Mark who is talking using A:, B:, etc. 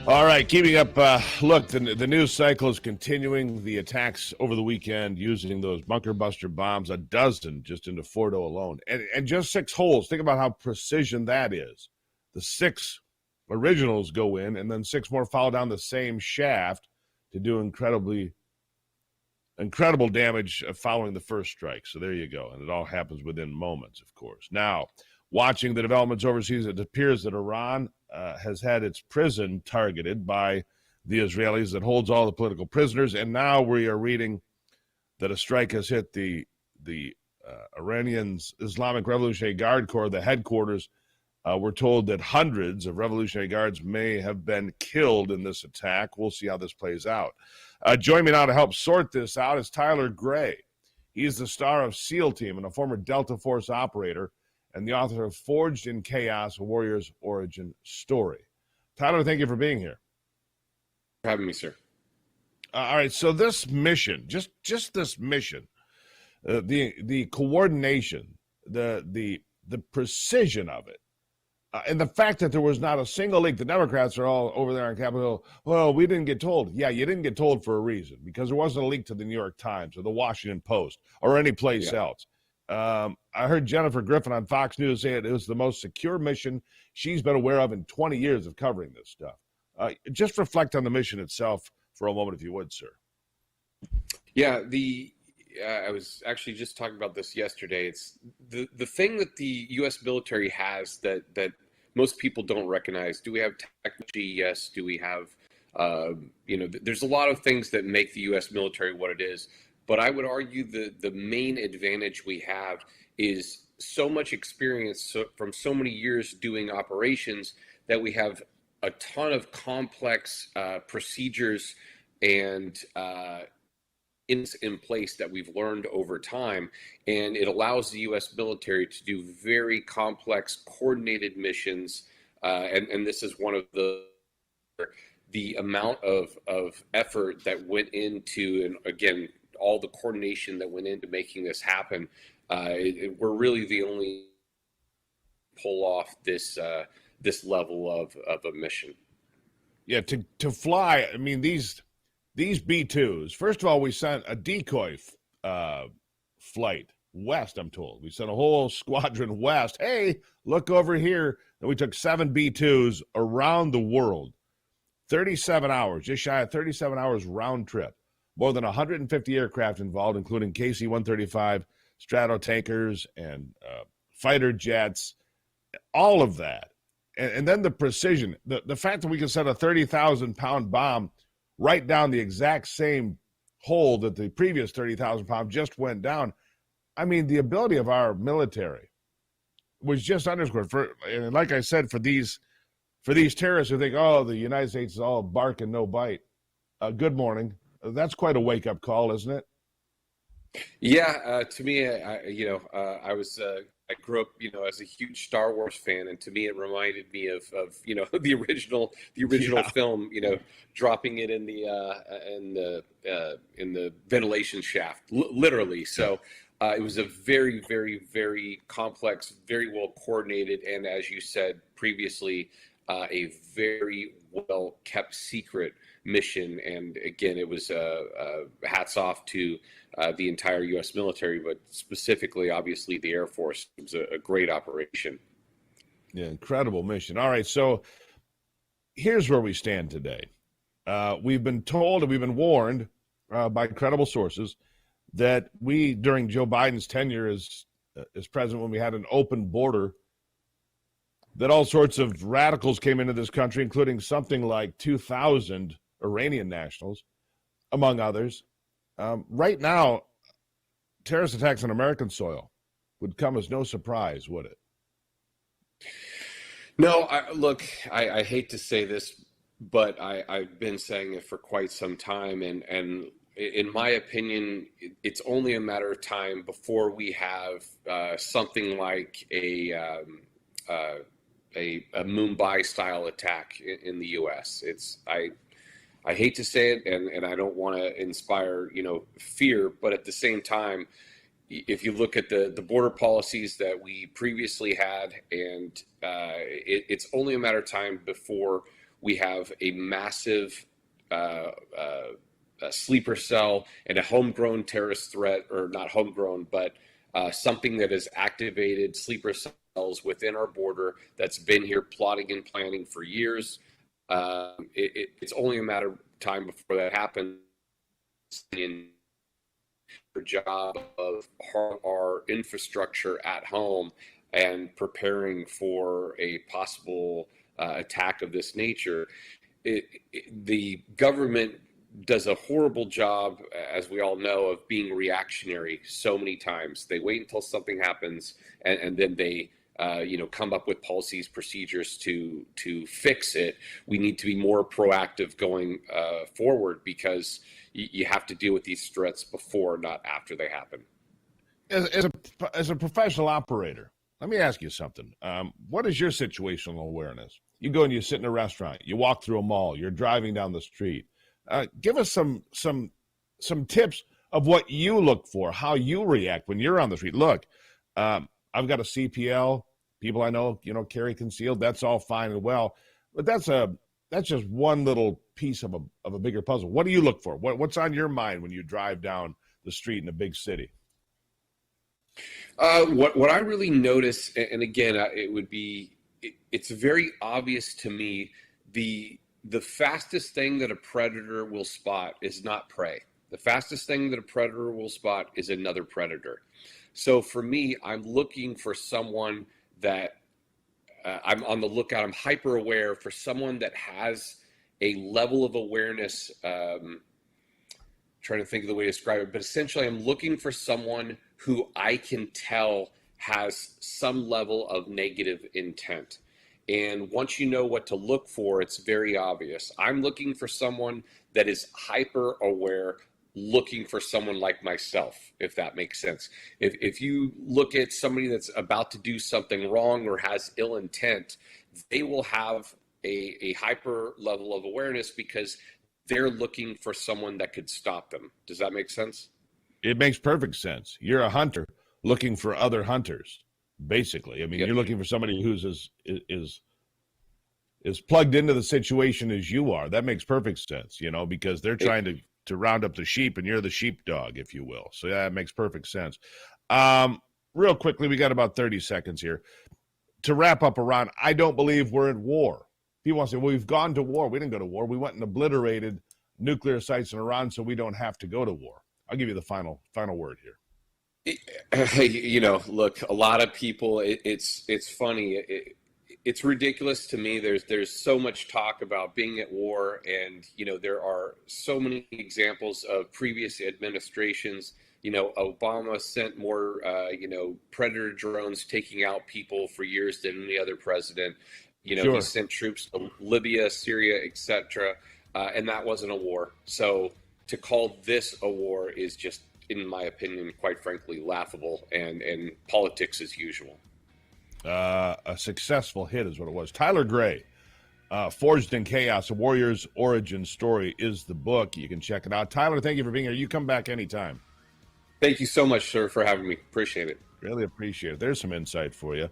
A: All right, keeping up. Look, the news cycle is continuing. The attacks over the weekend using those bunker buster bombs, a dozen just into Fordo alone, and just 6 holes. Think about how precision that is. The 6 originals go in, and then 6 more follow down the same shaft to do incredible damage following the first strike. So there you go, and it all happens within moments, of course. Now, watching the developments overseas, it appears that Iran has had its prison targeted by the Israelis that holds all the political prisoners, and now we are reading that a strike has hit the Iranians Islamic Revolutionary Guard Corps, the headquarters. We're told that hundreds of Revolutionary Guards may have been killed in this attack. We'll see how this plays out. Join me now to help sort this out is Tyler Gray. He's the star of SEAL Team and a former Delta Force operator, and the author of Forged in Chaos, a Warrior's Origin Story. Tyler, thank you for being here.
B: For having me, sir.
A: All right, so this mission, just this mission, the coordination, the precision of it, and the fact that there was not a single leak. The Democrats are all over there on Capitol Hill. Well, we didn't get told. Yeah, you didn't get told for a reason, because there wasn't a leak to the New York Times or the Washington Post or any place else. I heard Jennifer Griffin on Fox News say it was the most secure mission she's been aware of in 20 years of covering this stuff. Just reflect on the mission itself for a moment, if you would, sir.
B: Yeah, I was actually just talking about this yesterday. It's the thing that the U.S. military has that most people don't recognize. Do we have technology? Yes. Do we have, there's a lot of things that make the U.S. military what it is. But I would argue the main advantage we have is so much experience from so many years doing operations that we have a ton of complex procedures and in place that we've learned over time. And it allows the U.S. military to do very complex, coordinated missions. And this is one of the amount of effort that went into, and again, all the coordination that went into making this happen. We're really the only pull off this level of a mission.
A: Yeah, to fly. I mean, these B-2s. First of all, we sent a decoy flight west. I'm told we sent a whole squadron west. Hey, look over here. And we took 7 B-2s around the world. 37 hours, just shy of 37 hours round trip. More than 150 aircraft involved, including KC-135 Stratotankers and fighter jets, all of that. And then the precision, the fact that we can set a 30,000-pound bomb right down the exact same hole that the previous 30,000 pound just went down. I mean, the ability of our military was just underscored. And like I said, for these terrorists who think, oh, the United States is all bark and no bite. Good morning. That's quite a wake-up call, isn't it?
B: Yeah, to me, I grew up, as a huge Star Wars fan, and to me, it reminded me of the original film, dropping it in the ventilation shaft, literally. So it was a very, very, very complex, very well coordinated, and as you said previously, a very well kept secret mission. And again, it was hats off to the entire U.S. military, but specifically, obviously, the Air Force. It was a great operation.
A: Yeah, incredible mission. All right, so here's where we stand today. We've been told and we've been warned by credible sources that during Joe Biden's tenure as president, when we had an open border, that all sorts of radicals came into this country, including something like 2,000 Iranian nationals, among others. Right now, terrorist attacks on American soil would come as no surprise, would it?
B: No, I hate to say this, but I've been saying it for quite some time, and in my opinion, it's only a matter of time before we have something like a Mumbaistyle attack in the U.S. I hate to say it, and I don't want to inspire fear, but at the same time, if you look at the border policies that we previously had, and it's only a matter of time before We have a massive a sleeper cell and a homegrown terrorist threat, or not homegrown, but something that has activated sleeper cells within our border that's been here plotting and planning for years. It's only a matter of time before that happens. In our job of our infrastructure at home and preparing for a possible attack of this nature, the government does a horrible job, as we all know, of being reactionary so many times. They wait until something happens, and then they come up with policies, procedures to fix it. We need to be more proactive going forward, because you have to deal with these threats before, not after they happen.
A: As a professional operator, let me ask you something. What is your situational awareness? You go and you sit in a restaurant, you walk through a mall, you're driving down the street. Give us some tips of what you look for, how you react when you're on the street. Look, I've got a CPL. People I know, carry concealed. That's all fine and well, but that's just one little piece of a bigger puzzle. What do you look for? What's on your mind when you drive down the street in a big city?
B: What I really notice, and again, it's very obvious to me, the fastest thing that a predator will spot is not prey. The fastest thing that a predator will spot is another predator. So for me, I'm looking for someone that I'm on the lookout. I'm hyper aware for someone that has a level of awareness. Trying to think of the way to describe it, but essentially I'm looking for someone who I can tell has some level of negative intent. And once you know what to look for, it's very obvious. I'm looking for someone that is hyper aware, looking for someone like myself, if that makes sense. If you look at somebody that's about to do something wrong or has ill intent, they will have a hyper level of awareness, because they're looking for someone that could stop them. Does that make sense?
A: It makes perfect sense. You're a hunter looking for other hunters, basically. I mean,
B: Yep.
A: You're looking for somebody who's as plugged into the situation as you are. That makes perfect sense, because they're trying to round up the sheep, and you're the sheepdog, if you will. So yeah, it makes perfect sense. Real quickly, we got about 30 seconds here. To wrap up, Iran, I don't believe we're at war. People want to say, well, we've gone to war. We didn't go to war. We went and obliterated nuclear sites in Iran so we don't have to go to war. I'll give you the final word here.
B: Look, a lot of people, it's funny. It's ridiculous to me. There's so much talk about being at war, and there are so many examples of previous administrations. Obama sent more Predator drones taking out people for years than any other president.
A: Sure.
B: He sent troops to Libya, Syria, etc., and that wasn't a war. So to call this a war is just, in my opinion, quite frankly, laughable and politics as usual.
A: A successful hit is what it was. Tyler Gray, Forged in Chaos, A Warrior's Origin Story is the book. You can check it out. Tyler, thank you for being here. You come back anytime.
B: Thank you so much, sir, for having me. Appreciate it.
A: Really appreciate it. There's some insight for you.